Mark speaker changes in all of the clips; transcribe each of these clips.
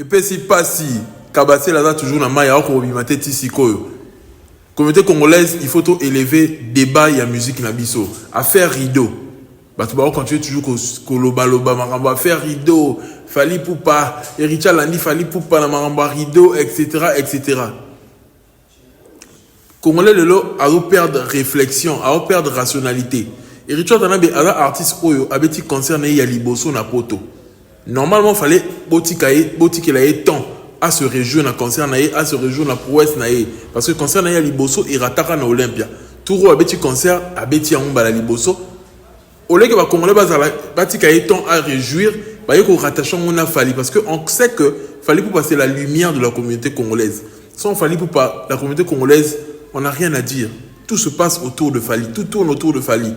Speaker 1: Et puis si pas si Kabassé là toujours dans Maya ko bimate tisiko. Communauté congolaise, il faut tout élever débat et musique na biso. À faire rideau. Bah tu vas continuer toujours koloba loba maramba faire rideau, fali poupa, Ericha Landi fali poupa na maramba rideau etc. Congolais lelo a perdre réflexion, a perdre rationalité. Ericha Tanabe ala artiste oyo abeti concert na ya liboso na poto. Normalement fallait botike la temps à se réjouir na concert na à se réjouir na prouesse na parce que concert na ya liboso irataka na Olympia. Touro abeti concert abeti ya mbala liboso. Au lieu que les Congolais aient temps à réjouir, ils ont rattaché à Fali. Parce qu'on sait que Fali pour passer la lumière de la communauté congolaise. Sans Fali pour pas la communauté congolaise, on n'a rien à dire. Tout se passe autour de Fali. Tout tourne autour de Fali.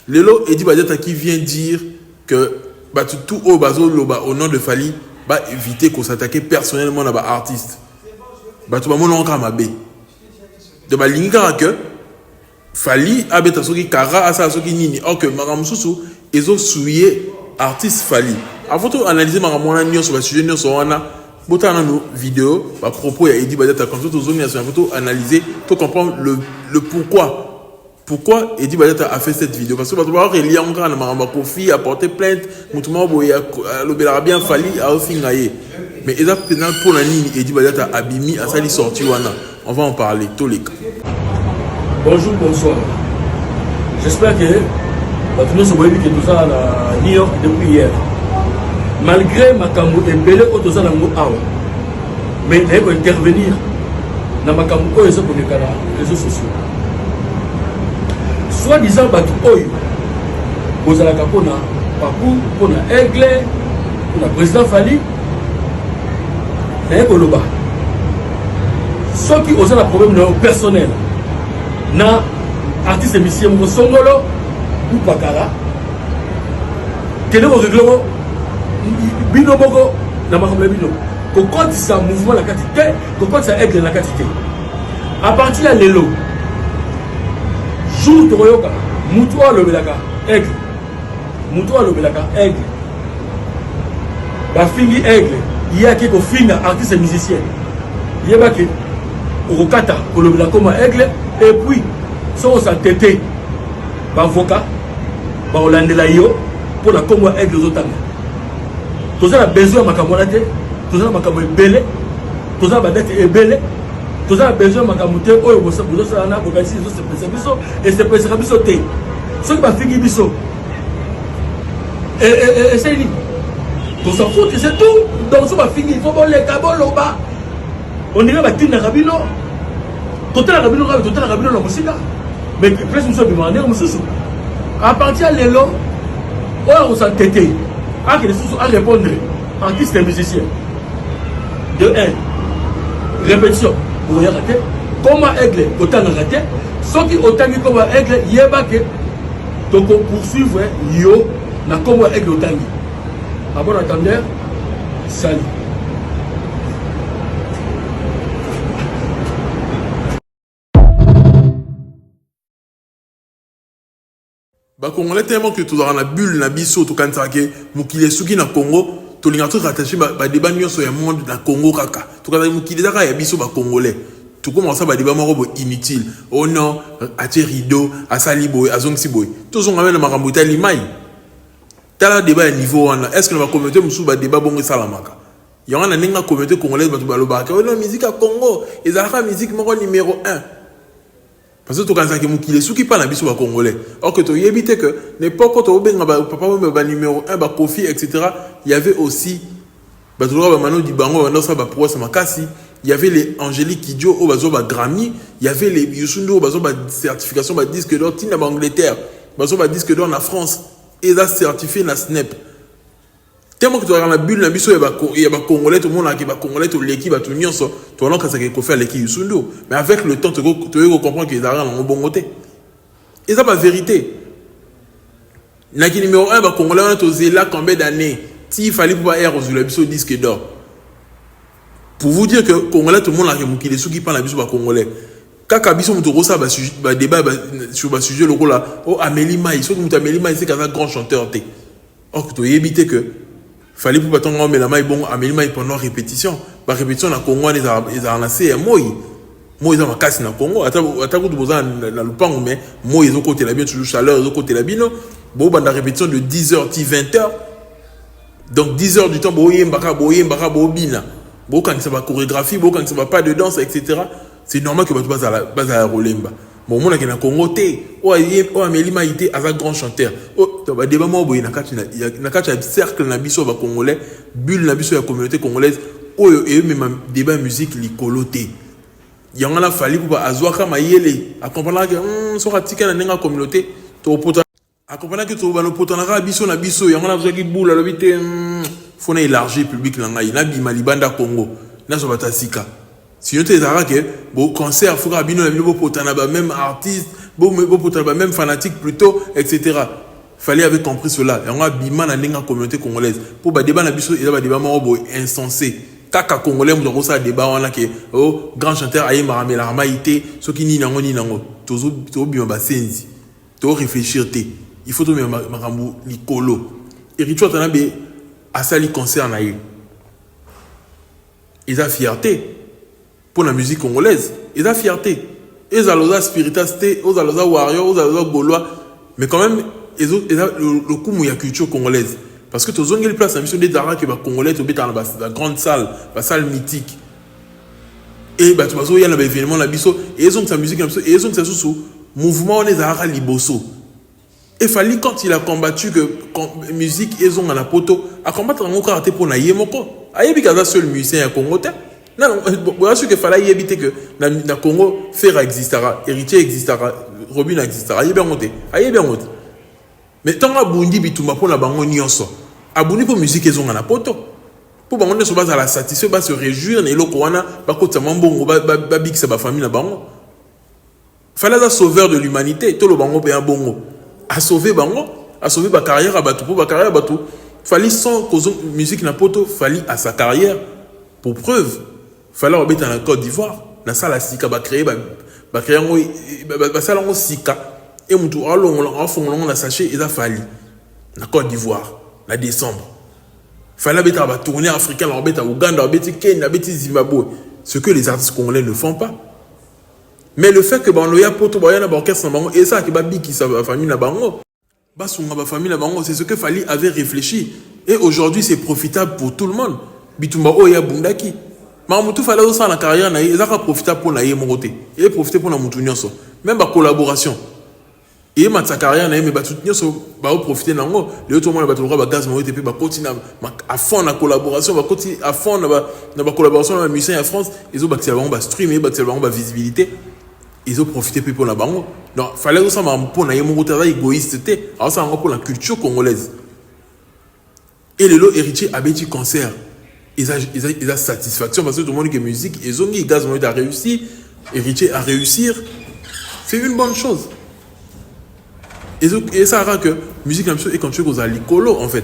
Speaker 1: Lelo Edi Badiata qui vient dire que tout au nom de Fali va éviter qu'on s'attaque personnellement à l'artiste. De que Fali abeta soki kara asa soki nini ok maramususu ezo souiller artiste Fali avant tout analyser maramona nyo sur le sujet nyo sur wana botana no vidéo ba propos ya Edi Badiata comme tout zone sur photo analyser pour comprendre le pourquoi Edi Badiata a fait cette vidéo parce que ba ba relier encore na maramba Kofi a porté plainte mutuma boya lobela bien Fali a ofingaye mais exactement pour la nini Edi Badiata abimi a sali sorti wana on va en parler tous les cas.
Speaker 2: Bonjour, bonsoir. J'espère que nous sommes que tout ça à New York depuis hier. Malgré ma camou et belé au tosa nango awa. Mais il faut intervenir dans ma camou et sur les réseaux sociaux. Soit disant batu oyo. Vous allez capona papou pour na aigle pour la président Fali. Et koloba. Soit qui ont un problème personnel. Na artiste musicien mo songolo ou pakala kele mo réglement bino boko na makambo bino ko konti sa mouvement la quantité ko konti sa aigle la quantité à partir de lelo jour to yoka mutu alobelaka aigle ba fingi aigle yaki ko finga artiste musicien yebaki okata ko lobela comme aigle. Et puis, si on s'entête, l'avocat va hollander la yo pour la Congo avec les autres. Tout ça a besoin de ma camarade, tout ça a besoin de belé, tout ça a besoin de belé, tout ça a besoin de ma camarade, oh, vous savez, vous savez, vous avez et c'est pas ça, biso té. Ce qui va finir biso. Et c'est lui. Tout ça fout, c'est tout. Donc, ça va finir, il faut voir les cabos là-bas. On dirait que tu n'as pas vu, non? Total Rabino la musique. Mais presque nous sommes demandés à partir de là, on s'entête à répondre artiste et musicien. De 1, répétition, vous voyez raté. Comment aigle, autant raté. Ceux qui autant comme aigle, il y a pas que donc on poursuivre yo na comme aigle autant. À bon entendeur, salut.
Speaker 1: Bah Congolais tellement que tout dans la bulle na biso to kansake mukile suki na Congo to linga to rattaché ba débat nyonso ya monde na Congo kaka to kana mukile daka ya biso ba Congolais tout commence ba débat moko inutile oh non atie rideau asali boy azongsi boy to zonga na makambo tali mai tala débat ya niveau wana est-ce que na ba communauté musu ba débat bongo salamaka yanga na ninga communauté congolaise ba to ba lobaka oh non musique à Congo ezaka musique moko numéro 1. Parce que tu as dit que ceux qui parlent à Congolais. Or que tu as évité que n'importe où, papa numéro 1, Kofi, etc. Il y avait aussi, il y avait les Angélique Kidjo, Grammy, il y avait les Yusundo, certification, disque d'or, Tina Angleterre, disque d'or en France, et ça certifié na Snap. Tellement que tu as la bulle, il y a Congolais, tout le monde qui va Congolais, tout l'équipe, tout le monde, tu as qu'à faire l'équipe Yusundo. Mais avec le temps, tu vas comprendre qu'ils arrivent en bon côté. Et ça, c'est la vérité. Le numéro 1, Congolais, on a là combien d'années? S'il fallait pouvoir être au disque d'or. Pour vous dire que Congolais, tout le monde a qui les sous qui parlent à Congolais. Quand Abisso Moutorosa va débat sur le sujet, le rôle là, oh Amélie Maï, ce que Amélie Maï, c'est qu'un grand chanteur. Or, tu as évité que fallait pour pas mais la maille bon amélie pendant répétition par répétition na Congo les a lancé moi ils ont casse na Congo ataku tu boza na lupango mais moi ils ont côté la bien toujours chaleur ils ont côté la bino bon banda répétition de 10h 20h donc 10h du temps boye mbaka bobina bon quand ça va chorégraphie bon quand ça va pas de danse etc. C'est normal que tu vas à la rolemba. Bon, moi, na Congo, Amélie Maïté, un grand chanteur. Oh, tu vas débat, moi, il y a un cercle na biso ba congolais, bulle na biso la communauté congolaise. Oh, et eux, même débat musique, li coloté. Il y en a fallu pour azwaka mayele. Accompagner que, so ratika na communauté, to pota. Accompagner que to ba no pota na biso na biso. Il y en a qui boule à l'habité. Faut élargir public na ngai. Na bima libanda Congo. Na so batasika. Sinon, tu as que bon concert, faut que même artiste, même fanatique plutôt, etc. Fallait avoir compris cela. Et on a bima dans la communauté congolaise. Pour débat na biso, il y a des débats insensés. Kaka congolais, nous avons ça débat on a que oh grand chanteur aïe maramé la maïté, ce qui ni nango. Toujours bien basenzi. Tu réfléchir té. Il faut tout bien maramou likolo. Et rituel t'en a bé à ça li concert na yé. Ils ont fierté. Pour la musique congolaise, ils ont fierté. Ils ont la spiritualité, ils ont la warrior, ils ont la gaulois. Mais quand même, ils ont le coup de la culture congolaise. Parce que tu as une place, la mission des Dara qui va congolais, tu es dans la grande salle, la salle mythique. Et tu vas il y a un événement, et ils ont sa musique, et ils ont sa mouvement, des Dara liboso. Et fallait quand il a combattu que musique, ils ont la poto, à combattre en karaté pour naïe moko. Aïe, il y a seul musicien à Congo. Non, bien sûr qu'il fallait éviter que dans le Congo, Ferra existera, Héritier existera, Robin existera. Aïe bien monté. Mais tant que Bundi bituma pour la bango nyonso, abuni pour musique ils ont un poto. Pour bango ne se base à la satisfaction, va se réjouir, ne lo koana, ba kota mambongo, ba big sa ba famille la bango. Fallait être sauveur de l'humanité, tout le bango be un bongo. À sauver bango, à sauver ba carrière à batou, pour ba carrière à batou. Fallait sans cause musique na poto, fallait à sa carrière pour preuve. Fallait habiter en Côte d'Ivoire, dans ça la sika ba créer ba créer ba ça la sika et mon tour en fond on a sachet et ça fallu en Côte d'Ivoire la décembre. Fallait habiter à tourner africain, habiter à Ouganda, habiter Kenya, habiter Zimbabwe, ce que les artistes congolais ne font pas. Mais le fait que on y a poto ba na orchestre bango et ça qui ba bi qui sa famille na bango ba sunga ba famille na bango, c'est ce que Fally avait réfléchi et aujourd'hui c'est profitable pour tout le monde. Bitumba oya bundaki Mamutu fallait aussi la carrière na ils ont profité pour naïe mon côté et profiter pour la mutunyoso même la collaboration et ma sa carrière na mais batunyoso ba profiter nango le tout le monde ba tout ba gaz mo et puis ba continuer à fond la collaboration ba continuer à fond na ba collaboration avec musiciens en France ils ont bâti ba streamer bâti ba visibilité ils ont profité pour la bango donc fallait aussi pour naïe mon côté égoïste alors ça pour la culture congolaise et le lot héritier abeti concert. Ils ont satisfaction parce que tout le monde qui est musique, ils ont mis gaz à réussir, héritier à réussir. C'est une bonne chose. Et ça rend que musique est continuée aux alicolo en fait.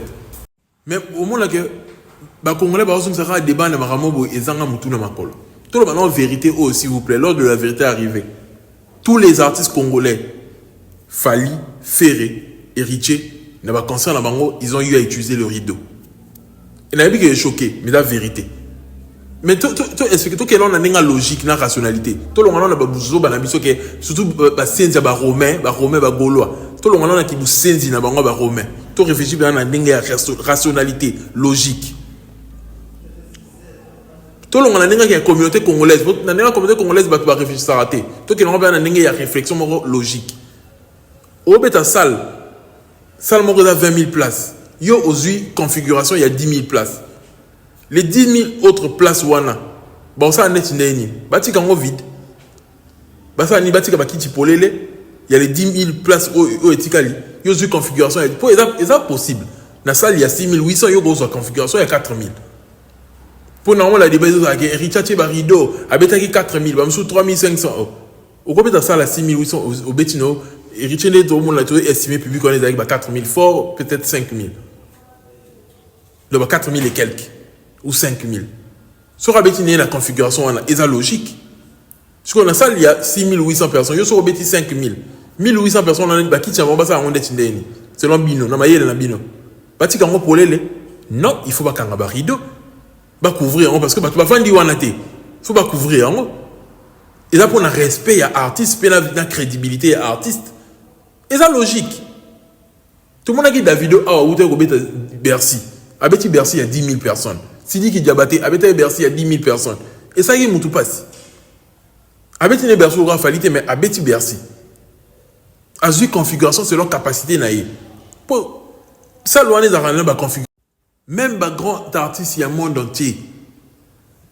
Speaker 1: Mais au moment où les Congolais ont un débat dans Maramobo et Zanga Moutouna Makolo. Tout le monde en vérité, oh, s'il vous plaît, lors de la vérité arrivée, tous les artistes congolais, Fally, Ferré, héritier, dans le concert à Bango, ils ont eu à utiliser le rideau. Il a dit qu'il est choqué, mais la vérité. Mais tu expliques tout quelle est la logique, la rationalité. Tout le monde a besoin de surtout les Romains, les Gaulois. Tout le monde a besoin de les Romains. Tu réfléchis à la rationalité, logique. Tout le monde a une communauté congolaise. Dans la communauté congolaise, tu vas réfléchir à rater. Tout le monde a une réflexion logique. Au bout de la salle, salle a 20 000 places. Yo aujourd'hui configuration il y a 10 000 places. Les 10 000 autres places wana. Bon ça net neni. Bati kango vide. Basa ni bati ka bakiti polele. Il y a les 10 000 places au etikali. Yo aujourd'hui configuration pour est possible. Dans salle il y a 6 800 yo go configuration il y a 4 000. Pour normalement la débat avec Richard Barido abetaki 4 000 ba msou 3 500. Au combien dans salle à 6 800 au Betino Richard tout le monde l'a estimé public on est avec 4 000 fort peut-être 5 000. Le 4 000 et quelques, ou 5 000. Sur Abetine, la configuration est logique. Parce qu'on a ça, il y a 6 800 personnes. Il y a sur Abetine 5 000. 1 800 personnes, on a qui tient ça, on est selon Bino, on a Bino. Bati quand on peut les, non, il faut pas qu'on ait un rideau. Pas couvrir, parce que tu vas faire il faut pas couvrir. Et ça pour un respect à l'artiste, pour la crédibilité à l'artiste. Et ça logique. Tout le monde a dit Davido, où tu as Bercy. Avec Bercy, il y a 10 000 personnes. Sidi qui Diabaté, avec Bercy, il y a 10 000 personnes. Et ça y est, tout passe. Avec Bercy, il aura fallu, mais avec Bercy. À une configuration selon capacité. Ça, loin des arènes, configuration. Même les grands artistes, il y a un monde entier.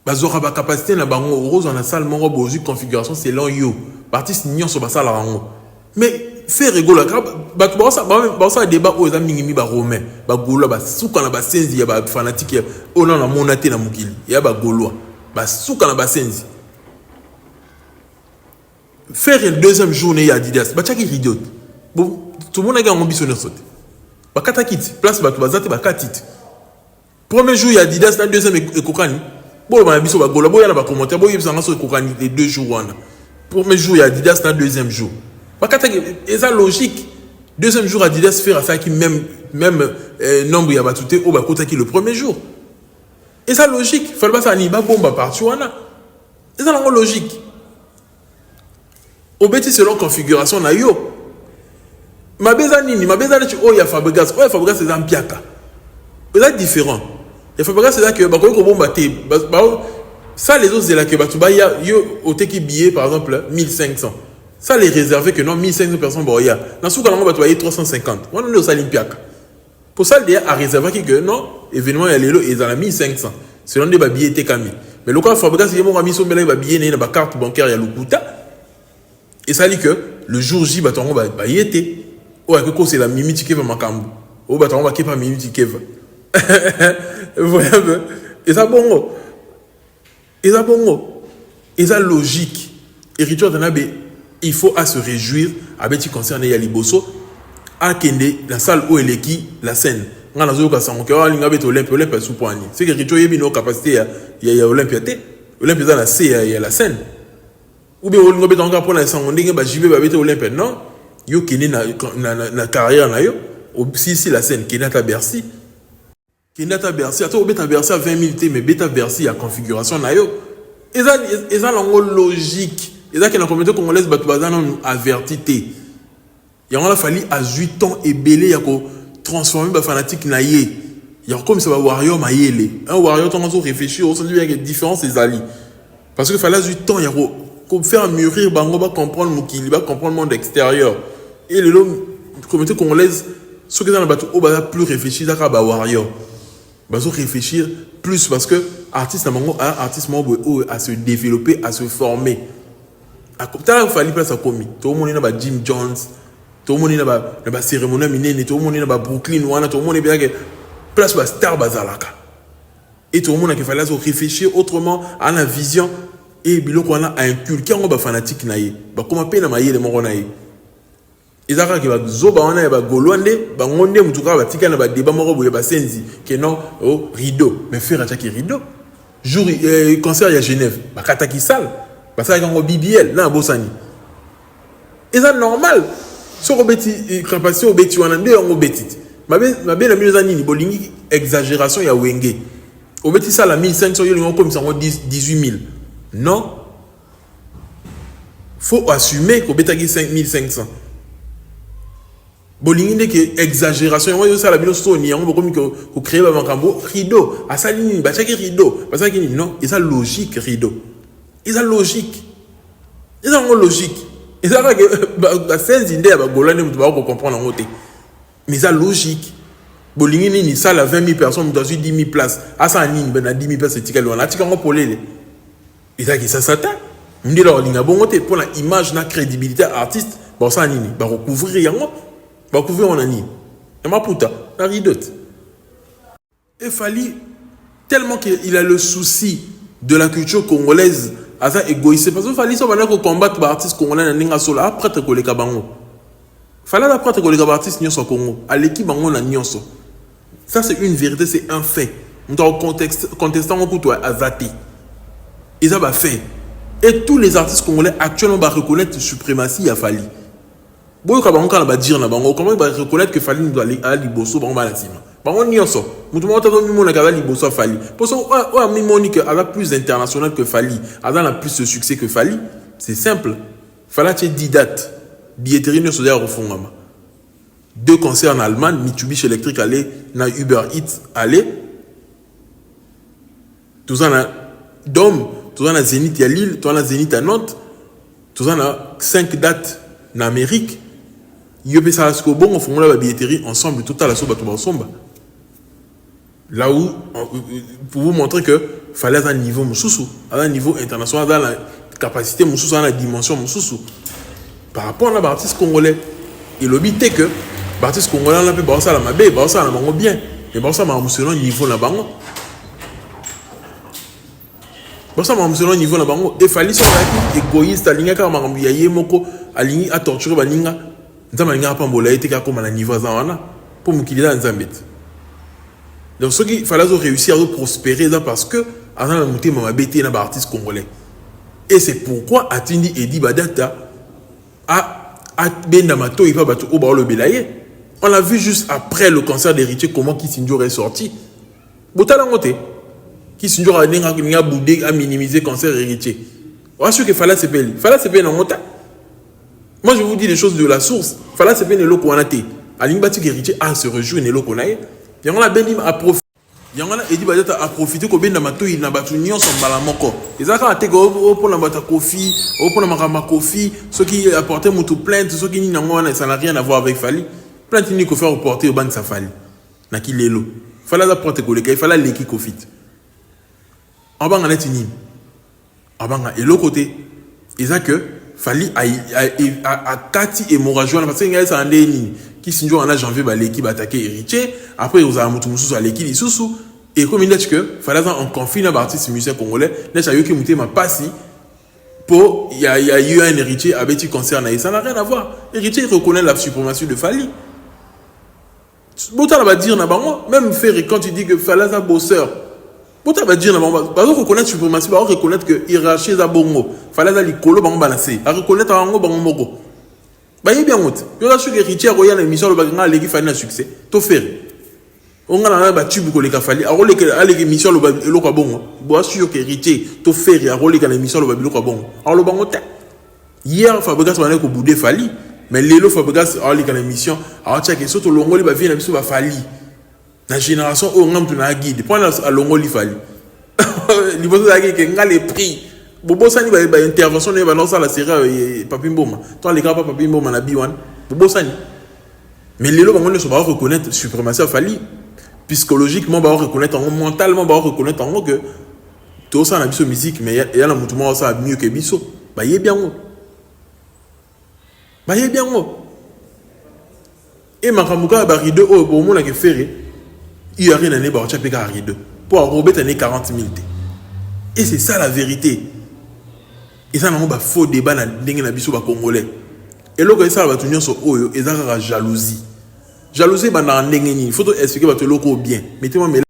Speaker 1: Ils ont la capacité de rose dans la salle, une configuration selon eux. Les artistes n'y sont pas ça. Mais faire rigoler, ça débat aux amis romains, Gaulois, souka na basenzi ya fanatique, on a monaté na mukili, ya Gaulois, souka na basenzi. Faire une deuxième journée à Adidas, tchaki idiot. Bon, tout le monde a gagné ambition de sauter. Bakata kit, place bazate bakatit. Premier jour à Adidas, la deuxième est kokani. Bon, on a ambition Gaulois, bon, il y a des commentaires, bon, il y a des kokani les 2 jours. Premier jour à Adidas, la deuxième jour. Et ça logique. Deuxième jour, Adidas fait ça qui même nombre y a batouté au bakota qui le premier jour. Et ça logique. Il fallait pas ça ni bomba partout. Et ça c'est logique. Au bêtis selon configuration na yo. Ma bezanini tu oh ya Fabregas c'est un piaka. C'est différent. Et Fabregas c'est là que ba ko bomba té. Ça les autres c'est là que batuba ya yo au qui billet par exemple 1500. Ça les réservé que non 1500 personnes boya. Dans ce cas là on va trouver 350. On est au Olympiaque. Pour ça il y a réservé que non événement il y a les ils en a 1500. Selon des billets étaient cami. Mais le cas Fabregas il m'a mis son billet na ba carte bancaire ya Lokuta. Et ça dit que le jour J baton va y était. Ouais que c'est la mimi tikeva makambu. Oh baton va kepa mimi tikeva. Voyez un peu. Et ça bon. Et ça bon. Et ça logique. Et Richard Tanabe il faut à se réjouir avec ce concerne Yaliboso à Kende la salle où elle est qui la scène on a zo ka sango ke wa linga beto Olympia sous poignet c'est que Richo yebi no capacité il y a Olympia dans la C il y a la scène ou bien on beto encore pour la sango ndenge ba jibe ba beto Olympia non yo Kende na carrière na yo si la scène Kende ta Bercy ato beta Bercy à 20 000 mais beta Bercy à configuration na yo et ça longo logique. Et ça, que la communauté congolaise a averti. Il a fallu à 8 ans et belé à transformer les fanatiques naïe. Il y a comme ça va warrior maïele. Un warrior tant qu'on réfléchit au sens de différence des alliés. Parce qu'il fallait 8 ans il y a faire mûrir bango va comprendre mukili va comprendre le monde extérieur. Et la communauté congolaise ceux qui dans le bateau au bas plus réfléchir à ba warrior. Bazo réfléchir plus parce que artiste à se développer, à se former. Il fallait place à commis. Tout le monde est dans Jim Jones, tout le monde est dans la cérémonie minée, tout le monde est dans Brooklyn, tout le monde est bien place à star bazalaka. Et tout le monde a fallu réfléchir autrement à la vision et bilo qu'on a inculqué en fanatique naïe. Comment peine maïe les morts naïe. Et ça fait que zoba on a golwande, ngonde mutuka batika na ba débat moro boye ba senzi que non oh rideau mais faire attaquer rideau. Jour concert à Genève, ba kataki sale. Parce qu'il y a un BBL, là, Bossani. Et c'est normal. Si on a une capacité, on a un petit. Ma bien, la mise en ligne, exagération, il y a Wenge. On a ça, la 1500, il y a comme ça, 18 000. Non. Il faut assumer qu'on a 5500. Bolingi que exagération, il y a ça, la mise en ligne, on a créé un rideau. À ça, il y a un rideau. Parce que non, et ça, logique, rideau. Ils ont logique. Ils ont logique. Ils ont la scène d'idée à Golane, tu vas comprendre en côté. Mais ils ont logique. Bolingi ni ça la 20 000 personnes dans 10 000 places. À ça ni ben 10 000 places c'est ticket loin. Là tu comprends pour les. Ils ont qui ça s'attend. On dit leur ligne bon côté pour la image la crédibilité artiste. Bon ça ni ba recouvrir yango. Ba couvrir on ani. Et ma puta, la ridote. Il fallait tellement qu'il a le souci de la culture congolaise. À ça égoïste parce qu'il fallait combattre les artistes congolais dans solo après te coller kabango. Fallait après te coller artistes nyonso Congo à l'équipe bango na nyonso. Ça c'est une vérité, c'est un fait. Dans contexte contestant beaucoup toi azati. Ils ont fait et tous les artistes congolais actuellement va reconnaître la suprématie a fallu. Boyo ka bango kana ba dire na bango comment ba reconnaître que Fally doit aller à liboso bango ba la sima. Bango nyonso. Mutu mo tato mimo na ka liboso Fally. Pour ça o mimo que a plus international que Fally, a plus de succès que Fally, c'est simple. Fally a 10 dates. Billetterie ne se dit à refondama. 2 concerts en Allemagne, Mitsubishi Electric allait, na Uber Eats allait. Tout ça na Dom, tout ça na Zénith à Lille, tout ça na Zénith à Nantes. Tout ça na 5 dates en Amérique. Yopé ça ce bon on fait la billetterie ensemble total à soba tout ensemble. Là où pour vous montrer que fallait à un niveau mususu, à un niveau international dans la capacité mususu dans la dimension mususu. Par rapport à l'artiste congolais, il obité que l'artiste congolais on a peut ça la mabe, ça la bango bien, mais ça m'a mususu niveau la bango. Ça m'a mususu niveau la bango et fallait sur la égoïste aligné car m'a envoyé moko aligné à torturer baninga. Nzamba nga pambola été ka comme na niveau za wana pour mukilila nzambet. Donc ce qu'il fallait réussir à prospérer là parce que avant la montée m'a bêté na artiste congolais. Et c'est pourquoi Atindi Edi Badata a Bendamato il va battre au bas le belaye. On l'a vu juste après le concert d'Héritier comment Kissinger est sorti. Botala ngote. Kissinger a nga boudé à minimiser concert Héritier. On sûr que fallait se payer na ngota. Moi, je vous dis les choses de la source. Fallait se faire les koanate. Alimbati héritier a se rejoint les lokonaye. Yangala benim a profité. Yangala Edi Badata a profité ko benda mato il na batu nyon son balamoko. Ezaka atego pour la bata kofi, pour la makama kofi, ceux qui apportaient mutu plainte, ceux qui n'y n'ont ça n'a rien à voir avec Fally. Plainte ni ko faire reporter au ban sa Fally. Na ki lelo. Fallait apporter ko le kay, fallait leki kofit. Abanga netini. Abanga et l'autre côté, ezaka Fally a kati hémorragie parce que il ça andé ni qui sinjo en janvier ba l'équipe attaquer héritier après ils ont mutu mususu à l'équipe isusu et comme il dit que Fally en conflit na artiste musicien congolais n'est ça yoki muté ma passi pour il y a eu un héritier avec qui concerne ça n'a rien à voir héritier reconnaît la suprématie de Fally bota va dire na bango même faire quand tu dis que Fally a bosseur. Pourquoi va dire parce qu'on reconnaître suprématie, on reconnaître que hiérarchie est bongo. Fallait aller colo bango balancer. À reconnaître bango bango moko. Bah y bien honte. Yo la sûr que Richard Royal émission le baganga l'équipe Fally na succès. To faire. On a la battu beaucoup les Fally. À rôle que aller émission le quoi bongo. Bon sûr que Richard to faire à rôle que l'émission le babilo quoi bongo. Alors le bango ta. Hier Fabregas va ko boudé Fally, mais lelo Fabregas à aller que l'émission à checker surtout longo li ba vie na biso ba Fally. La génération où on a un guide, prends à longo li Fally. Il faut dire que nga les prix. Bobo sani ba intervention ne va lancer la série Papi Mboma. Toi les gars Papi Mboma na B1. Bobo sani. Mais les lots on se va reconnaître suprématie à Fally. Psychologiquement va reconnaître mentalement va reconnaître en que tout ça na biso musique mais il y a la mouvement ça mieux que biso. Ba yé bien ngo. Ba yé bien ngo. Et makamuka ba rideau au bon monde que ferré. Il y a rien à ne pas chaque à rideau. Pour Robert année 40 000. Et c'est ça la vérité. Et ça n'a pas faux débat dans le biso congolais. Et là que ça va tenir sur oyo et ça la jalousie. Jalousie dans il faut expliquer votre loco bien. Mettez-moi mais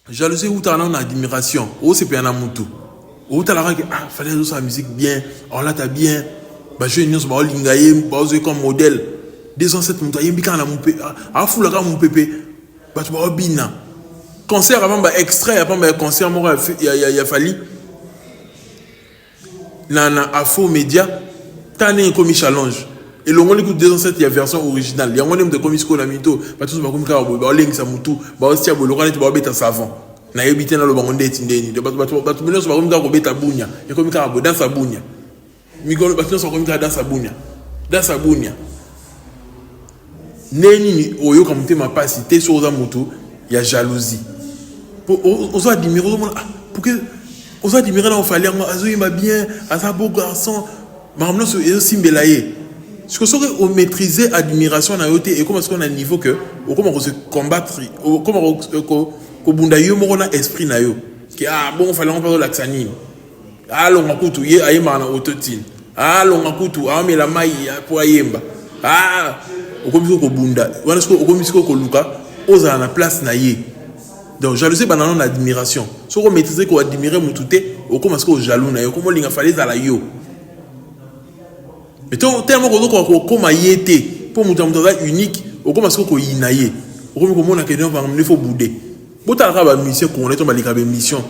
Speaker 1: jalousie ou t'as une admiration, ou c'est bien un mutu. Ou t'as la que ah fallait jouer sa musique bien, on là t'as bien. Bah je n'y pas lingaye, bah comme modèle. Des ancêtres montagne bika na mon pépé. Ah fou la mon pépé. Bah tu vas bien. Concert avant bah extrait avant bah concert moi il y a Fally. Na Afro Média, t'as né comme challenge. Et le monde écoute des ancêtres il y a version originale. Il y a un monde de comme isko na mito, pas tous ba comme ka ba leng sa mutu, ba ostia bo lokane to ba beta savant. Na yebite na lo ba ngonde tindeni. De ba menos ba comme ka ko beta bunya. Et comme ka bo dans sa bunya. Migolo ba tous comme ka dans sa bunya. Dans sa bunya. Neni oyo comme te ma pasité sur za mutu, il y a jalousie. On s'est admiré pour que on s'est admiré dans Fally Azo il m'a bien, un beau garçon. Mais maintenant c'est aussi mbelaye. Ce que ça on maîtriser admiration na yoté et comment est-ce qu'on a un niveau que comment on se combattre comment ko bunda yo mo na esprit na yo qui ah bon fallait on parler l'axanine ah lo ngakutu ye ayema na autotine ah lo ngakutu ah mais la mai pour ayemba ah okomi ko bunda wana sko okomi ko luka oza na place na ye. Donc jalousie banana en admiration. Si on maîtrise qu'on admire mon touté, on commence au jaloux na yo. Comment l'inga fallait à la yo. mais tellement qu'on comme yété pour monter unique au comme ce qu'on inaye au comme on a que il faut bouder bota la mission qu'on est on va les mission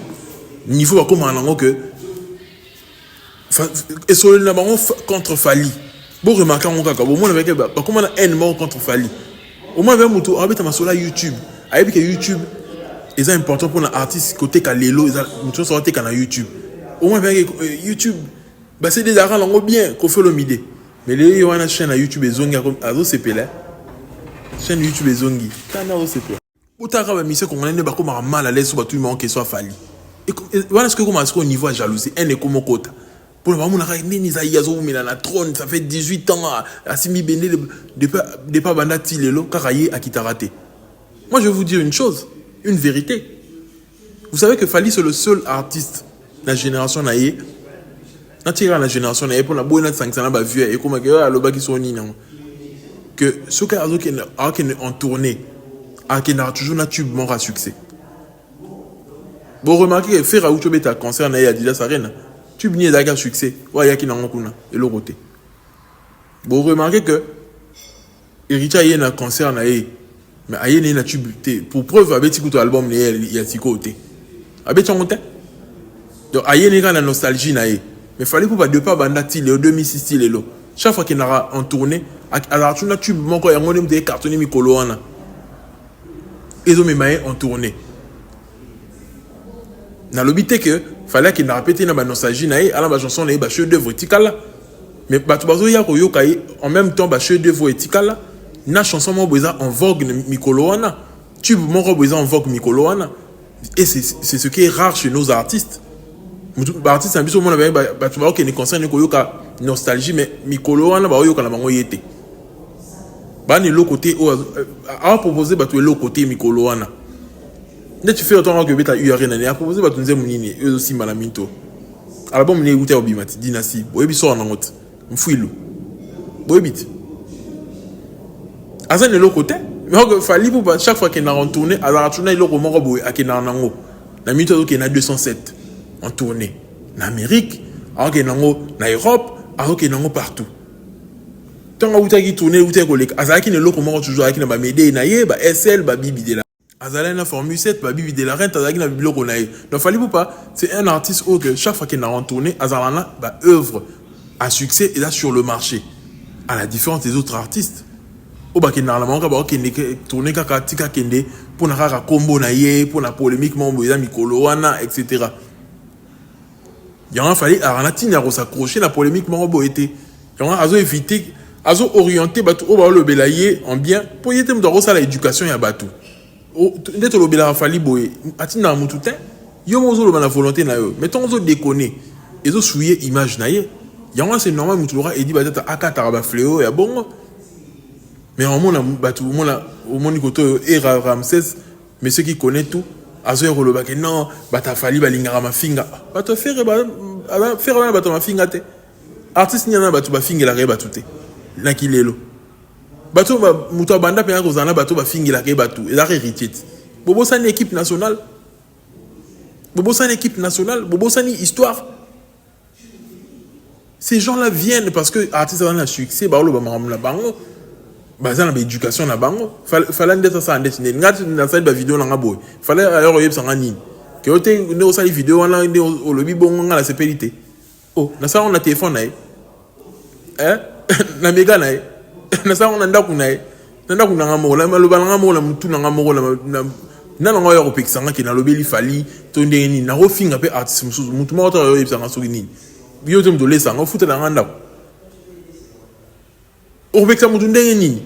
Speaker 1: niveau va comme en que et sur le naban contre Fali bon remarquer on kaka bon on avec ba comment on a haine mort contre Fali au moins avec moto avec ma sur YouTube avec que YouTube est important pour l'artiste côté Kalelo ils ont sorti quand YouTube au moins avec YouTube bah c'est des arts lango bien qu'on fait le midi mais les yo na chaîne à YouTube et zongi comme azo sepela chaîne YouTube et zongi kana o sepela utaka ba mission qu'on ene ba comme mal à l'aise sur tout le monde qui soit Fali et voilà ce que commence au niveau jalousie un est comme kota pour le moment on a nini za yazo mais la trône ça fait 18 ans à Simi Bende de pas banda tilelo kakaye à Kitarate. Moi je vais vous dire une chose, une vérité. Vous savez que Fali c'est le seul artiste de la génération naïe. La génération naïe pour la bonne 500 ba vieux et comme que à l'oba qui sont ni non. Que ce qui est en tournée a qui n'a toujours un tube mort à succès. Vous remarquez que faire à Uchobeta concert naïe à Adidas Arena. Tu n'y as succès, ouais, y a qui n'a pas et l'autre côté. Vous remarquez que Erita y a un concert naïe, mais aïe n'a tube pour preuve avec tout album il y a six côtés. Avec ton côté. Donc aïe n'a la nostalgie naïe, mais fallait pour pas de pas bandati le 2006 le lo. Chaque fois qu'il n'a en tournée, alors tu n'as tube mon quoi y a mon des cartonnés Mikoloana. Ils ont mis en tournée. Na l'obité que fallait qu'il n'a répété na nostalgie naïe à la chanson naïe ba chef d'œuvre etikala mais ba tubazo ya ko yokai en même temps ba chef d'œuvre etikala na chanson mo boza en vogue Mikoloana tu mon boza en vogue Mikoloana et c'est ce qui est rare chez nos artistes ba artiste un biso mo na ba tubazo qui ne concerne ko yoka nostalgie mais Mikoloana ba yoka na bango yete ba ni l'autre côté a proposé ba tout l'autre côté Mikoloana. Dès que tu fais autant que tu as eu rien à proposer, tu nous as dit eux aussi malaminto. Alors bon, on est au bimati, dynastie. Boyebi sort en route. On fouille l'eau. Boyebi. À ça, de l'autre côté, mais il fallait pour chaque fois qu'il a retourné, à la retournée, il a remonté à qu'il a en haut. La minute qu'il a 207 en tournée. En Amérique, alors qu'il a en Europe, alors qu'il a en partout. Tant que vous avez tourné, vous avez collègue. À ça, qu'il a l'autre toujours avec la médaille, bah SL, bah Bibi de la. Azalé na Formule 7 ba bibi de la rente azaki na biblo konaï donc fallait pas c'est un artiste que chaque fois qu'il a retourné azalana ba œuvre à succès et là sur le marché à la différence des autres artistes au ba kina la manga ba kende tourner kaka tika kende pour na kaka combo na ye pour na polémique mambo ya mikolo wana etc. Il a fallu arana tina ko s'accrocher la polémique mambo était il a azo éviter azo orienter ba tout au ba le belayer en bien pour y être dans ça l'éducation ya batou. Dès que l'obéla a fallu boyer, atina mututin, yo mozo le la volonté na yo. Mettons zo déconner, et zo souiller image na ye. Y'a c'est normal mutulora et dit bah t'as akata ba fléau ya bon. Mais en mon batu au mon koto era Ramsès, mais ceux qui connaissent tout, azo yo le baké non, bah t'as fallu ba lingara ma finga. Bah te faire ba ma finga te. Artiste n'y en a ba tu ba finga la reba tout te. Na kilelo. Bato muto banda pe ko zana bato ba fingila ke bato et la héritier bobo ça une équipe nationale bobo ça une histoire ces gens-là viennent parce que artistes ont un succès ba lo ba la bango ba za na éducation na bango fallait ndeta ça ndeta ngati na sa ba vidéo na ngabo fallait alors yeb sanga nini que ote ne o sali vidéo wana nde o lobi bongo ngala sepelité oh na sa on a téléphone na mega na na sa on anda kunae nanda kunanga mola maloba nga mola mutu nga mola na nga yo kopekisanga ki na lobeli fali to ndeni na rofinga pe artiste musuzu mutu ma oto yo yebisanga soki nini biyo to mdolesa nga futa na nganda o pekisa mutu ndenge nini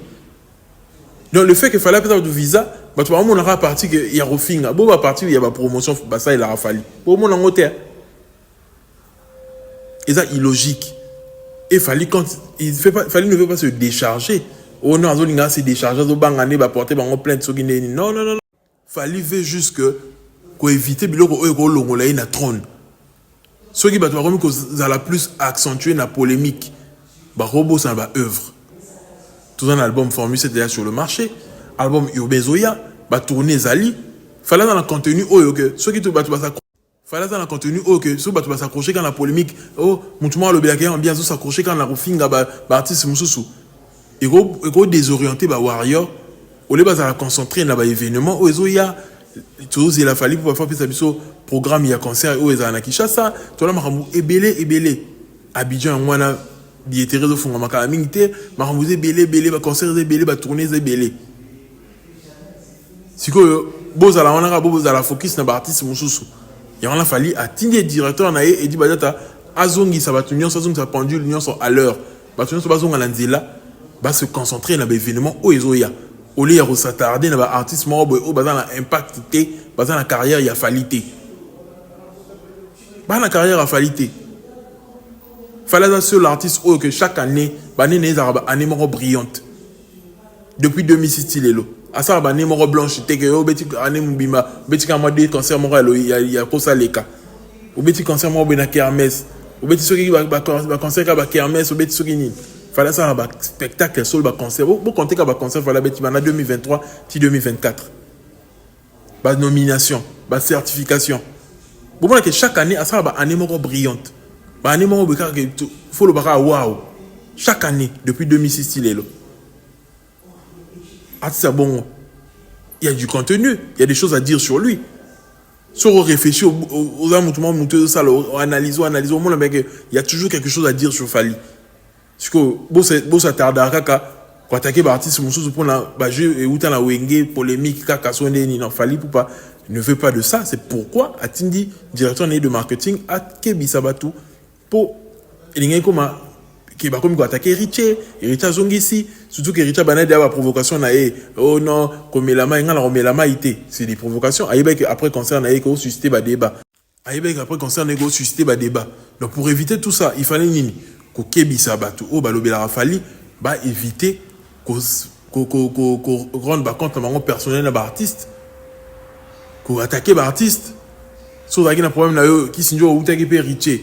Speaker 1: donc le fait que fallait peut-être du visa bah tu vas mon aura parti que il y a rofinga bon va partir il y a ba promotion bah ça il a fallu pour mon ngote et ça illogique. Et fallait quand fallait ne veut pas se décharger. Oh non, azolinga se décharger, zo bangane ba porter bango plainte soki neni. Non. Fallait veut juste que ko éviter biloko oyo ko longola na trône. Soki ba to ba ko za la plus accentuer na polémique. Ba robo ça ba œuvre. Tout un album Formule 7 déjà sur le marché, album Urbezoya, ba tourner Zali, fallait dans le contenu oyo que soki to ba ça fallait ça dans contenu ok so bato ba s'accrocher quand la polémique oh mutumo le bien bien so s'accrocher quand la rofinga ba artiste mususu et go désorienter ba warrior au lieu de concentrer dans ba événement où il y a tous il a fallu pour faire plus biso programme il y a concert où ils en a Kinshasa to la makambu ebelé Abidjan ngwana billetterie zo funga makala mingité makambu ebelé ba concert ebelé ba tournée ebelé siko boza la wana boza la focus na ba artiste mususu il a fallu atteindre directeur na et dit badata azongi ça va tunyon ça zongi ça pendule l'union sont à l'heure ba tunyon so bazonga na nzela ba se concentrer na ba événement où ils ya au lieu de s'attarder na ba artiste mo bo bazana na impact té bazana na carrière ya falité ba na carrière a falité fallait ça sur l'artiste oh que chaque année ba né za année mo brillante depuis 2006 lelo asa ba né mo blanche té que o beti année mbima beti ka mo de concert mo ya ko saleka o beti concert mo be na kermesse o beti soki ba concert ka ba kermesse o beti soki ni fallait ça un spectacle sur le concert bon compter ka ba concert fallait beti na 2023 ti 2024 ba nomination ba certification bon que chaque année asa ba année mo brillante ba année mo be ka faut le baka waouh chaque année depuis 2006 lelo artiste bon il y a du contenu il y a des choses à dire sur lui sur réfléchir aux amoutements monteux ça analyser au monde il y a toujours quelque chose à dire sur Fally parce que beau s'attarder kaka pour attaquer artiste mususu pour na ba jeu et outa na wenge polémique kaka sonde ni non Fally pour pas ne veut pas de ça c'est pourquoi atindi directeur de marketing à Kebisa Batu pour il comment qui va comme attaquer Richard Zongisi surtout que Richard Banade a provocation na oh non comme la main ngala comme la maïté c'est des provocations ayebek après concert na ko susciter ba débat ayebek après concert na ko susciter ba débat donc pour éviter tout ça il fallait nini ko Kebisa Batu o balobela Fally ba éviter ko rendre ba compte na personnel na ba artiste ko attaquer ba artiste so da na problème na yo ki sinjo ou taki pe Richard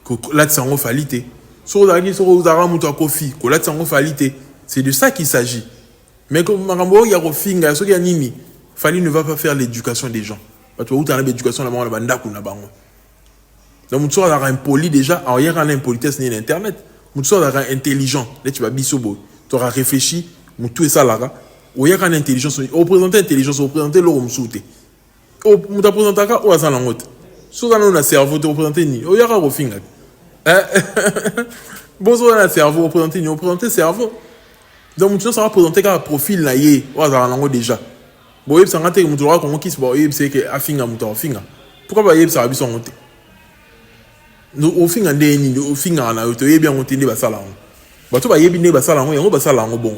Speaker 1: ko là tsango Fally té c'est de ça qu'il s'agit. Mais comme Marambo, il y a Rofinga, ce qui a Nimi, Fally ne va pas faire l'éducation des gens. Parce que tu as l'éducation, donc tu seras impoli déjà, il y a une impolitesse sur Internet. Tu seras intelligent, là tu vas bisobo, tu auras réfléchi, tout ça là. Il y a une intelligence, représenter l'intelligence, représenter l'homme souté. Tu as présenté ça, ou à ça la route. Si tu as un cerveau, tu représenter ni, il y a un Rofinga. Bonjour le cerveau représenter le cerveau donc tu ça va présenter un profil là yé ou ça en déjà bon yé ça ngate mutu wa ko kisi bon yé c'est que afinga mutu afinga pourquoi ba yé ça biso ngote no ofinga ndeni ofinga na to yé bien ngote ndi ba sala ngo ba to ba yé bi ndi ba sala ngo yango ba sala ngo bon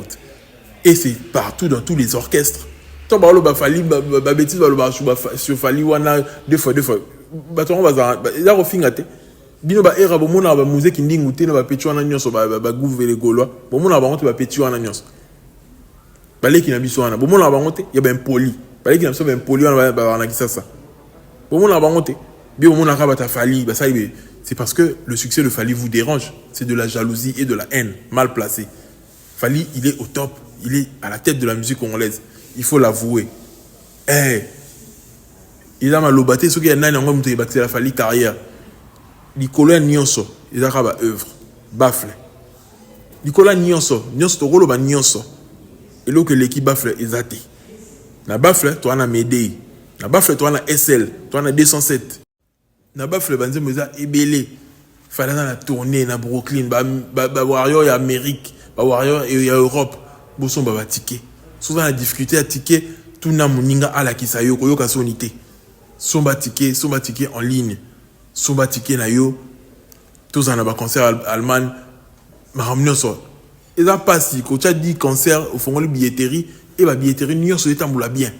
Speaker 1: et c'est partout dans tous les orchestres to ba lo ba Fally ba bêtise ba lo ba sur Fally wana deux fois ba to ba za ofinga te bino ba era bo mona ba musique ndingu te na ba petit wana nyonso ba gouverne golois bo mona ba ngote ba petit wana nyonso ba leki na biso wana bo mona ba ngote ya ba impoli ba leki na biso ba impoli wana ba na kisasa bo mona ba ngote bi bo mona ka ba ta Fally ba ça c'est parce que le succès de Fally vous dérange c'est de la jalousie et de la haine mal placée Fally il est au top il est à la tête de la musique congolaise il faut l'avouer il a malobaté ce qui est nani ngom te bâtir la Fally carrière Nicolas Nyonso, il a une œuvre, baffle. Nicolas Nyonso, to rolo ba Nyonso. Et là que l'équipe baffle est athée. Na baffle, toi na Médéi. Na baffle, toi na SL, toi na 207. Na baffle, banze moza ebélé. Fallait na tournée na Brooklyn, ba Warrior et Amérique, ba Warrior et Europe. Boson ba ticket. Souvent la difficulté à ticket, tout na moninga ala kisayo ko yoka sonité. Somba ticket en ligne. Somba ticket na yo tous en a concert allemand maramnyo so eza pasi ko tu as dit concert au fond le billetterie et ba billetterie nyo so etambula bien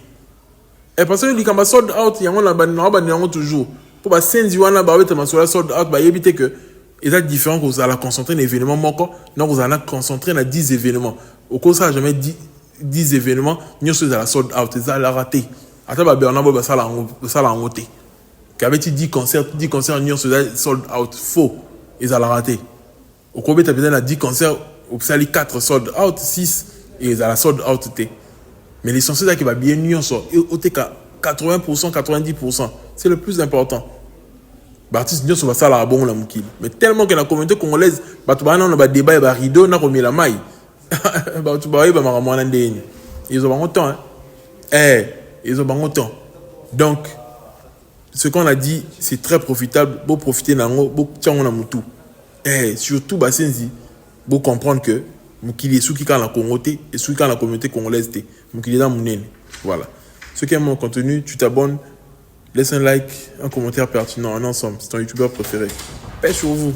Speaker 1: et parce que li kamba sold out yango na ba yango toujours pour ba senzi wana ba weta masola sold out ba yebite que eza différent que vous allez concentrer un événement moko non vous allez concentrer na 10 événements au cours ça jamais 10 événements nyo so za la sold out eza la raté ata ba Bernard ba sala ngote qu'avait-il 10 concerts Nyon se sold out faux ils allaient rater au combien tu as besoin de 10 concerts au sali 4 sold out 6 et ils allaient sold out mais l'essentiel c'est qu'il va bien Nyon so au 80% 90% c'est le plus important artiste nyonso basala la bongo la mukili. Mais tellement que la communauté congolaise bato bana na ba débat ba rideau na komela mai. Bato ba yeba makamwana ndeni. Ils ont pas temps hein. Ils ont pas temps. Donc ce qu'on a dit, c'est très profitable. Beau profiter nango, beau tiango na mutu. Surtout basenzi, beau comprendre que mukili sou qui quand la communauté et sou quand la communauté congolaise té. Mukili dans munene. Voilà. Ceux qui aiment mon contenu, tu t'abonnes, laisse un like, un commentaire pertinent, un ensemble. C'est ton youtubeur préféré. Paix sur vous.